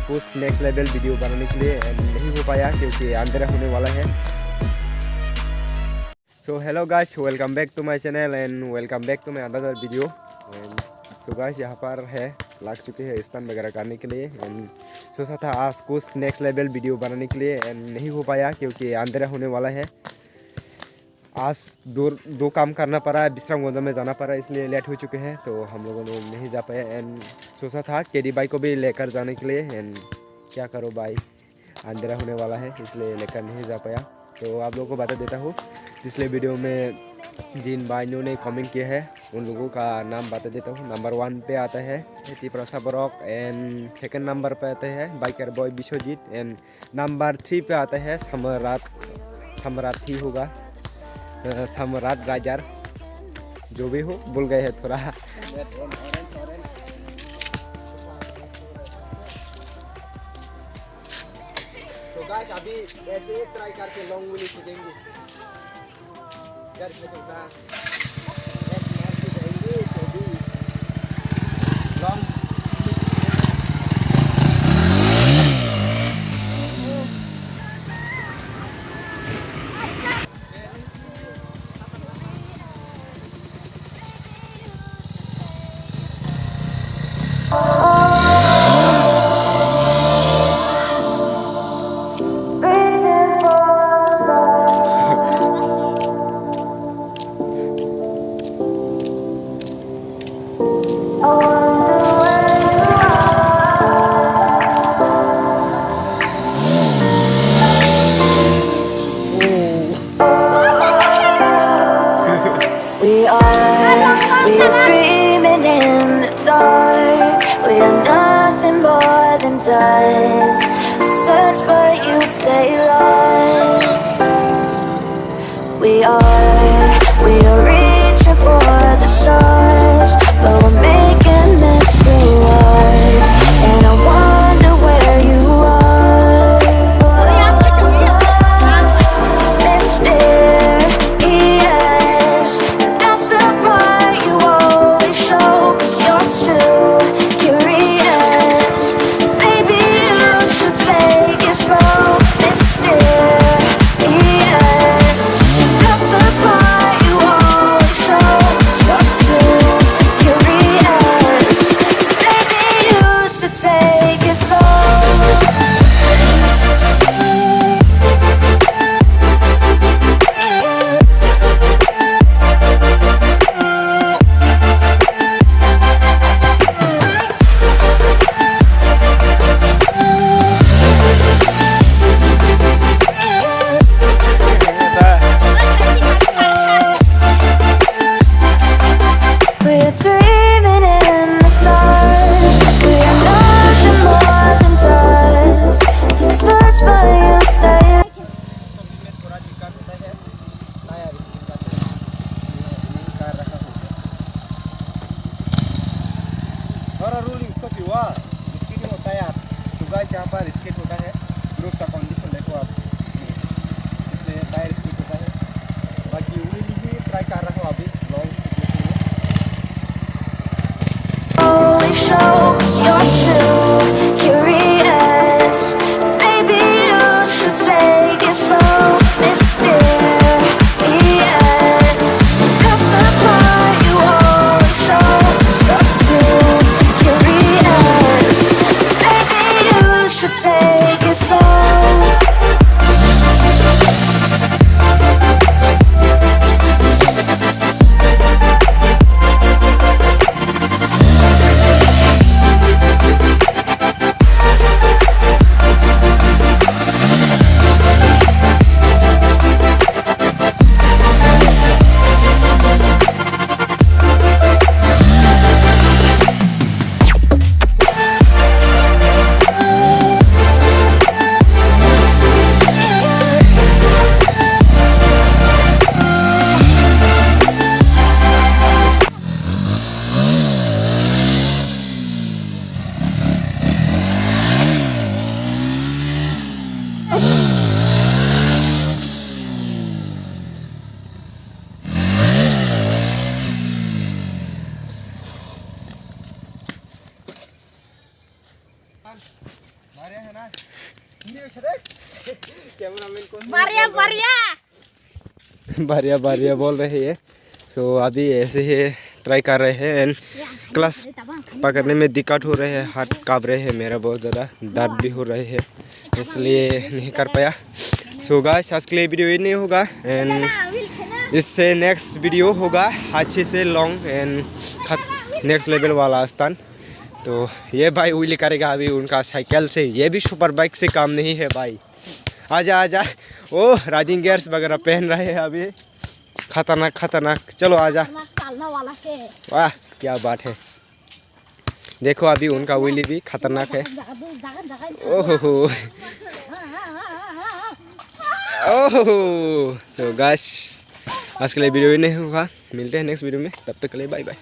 कुछ next level video बनाने के लिए नहीं हो पाया क्योंकि अंधेरा होने वाला है। So hello guys, welcome back to my channel and welcome back to my another video. And तो गाइस यहाँ पर है लग चुके हैं स्टंट वगैरह करने के लिए एंड सोचा था आज कुछ नेक्स्ट लेवल वीडियो बनाने के लिए एंड नहीं हो पाया क्योंकि अंधेरा होने वाला है। आज दो काम करना पड़ा, विश्राम गोंदा में जाना पड़ा, इसलिए लेट हो चुके हैं तो हम लोगों ने नहीं जा पाया। एंड सोचा था केडी बाइक को भी लेकर जाने के लिए एंड क्या करो भाई, अंधेरा होने वाला है इसलिए लेकर नहीं जा पाया। तो आप लोगों को बता देता हूँ, पिछले वीडियो में जिन भाइयों ने कमेंट किया है उन लोगों का नाम बता देता हूँ। नंबर 1 पे आता है प्रसा ब्रॉक एंड सेकंड नंबर पे आता है biker boy Vishwajit and number 3 पे आता है सम्राट ही होगा, सम्राट राजार, जो भी हो भूल गए हैं थोड़ा। तो गाइस अभी ऐसे ट्राई करके लॉन्ग व्हीली सीखेंगे। घर से तो था एक मार के जाएंगे तो भी long We are dreaming in the dark. We are nothing more than dust. Search but you stay lost. We are reaching for the stars, but we're making this too hard. And I wonder where you are. यहाँ पर skate होता है, road का condition देखो आप, इसलिए tyre skate होता है। बाकी व्हीली भी ट्राई कर रहा हूँ अभी लॉन्ग सीखने के लिए। Take it slow. बढ़िया बढ़िया बोल रहे हैं। सो अभी ऐसे ही ट्राई कर रहे हैं एंड क्लास पकड़ने में दिक्कत हो रहे हैं, हाथ काँप रहे हैं मेरा बहुत ज़्यादा, दर्द भी हो रहे हैं, इसलिए नहीं कर पाया। सो गाइस आज के लिए वीडियो ये नहीं होगा एंड इससे नेक्स्ट वीडियो होगा अच्छे से लॉन्ग एंड नेक्स्ट लेवल वाला स्थान। तो ये भाई व्हीली करेगा अभी उनका साइकिल से, ये भी सुपर बाइक से काम नहीं है भाई। आजा आजा, ओ राइडिंग गियर्स वगैरह पहन रहे हैं अभी, खतरनाक खतरनाक। चलो आजा, वाह क्या बात है। देखो अभी उनका व्हीली भी खतरनाक है। ओहो ओहो। तो गाइस आज के लिए वीडियो ही नहीं होगा, मिलते हैं नेक्स्ट वीडियो में, तब तक के लिए बाय बाय।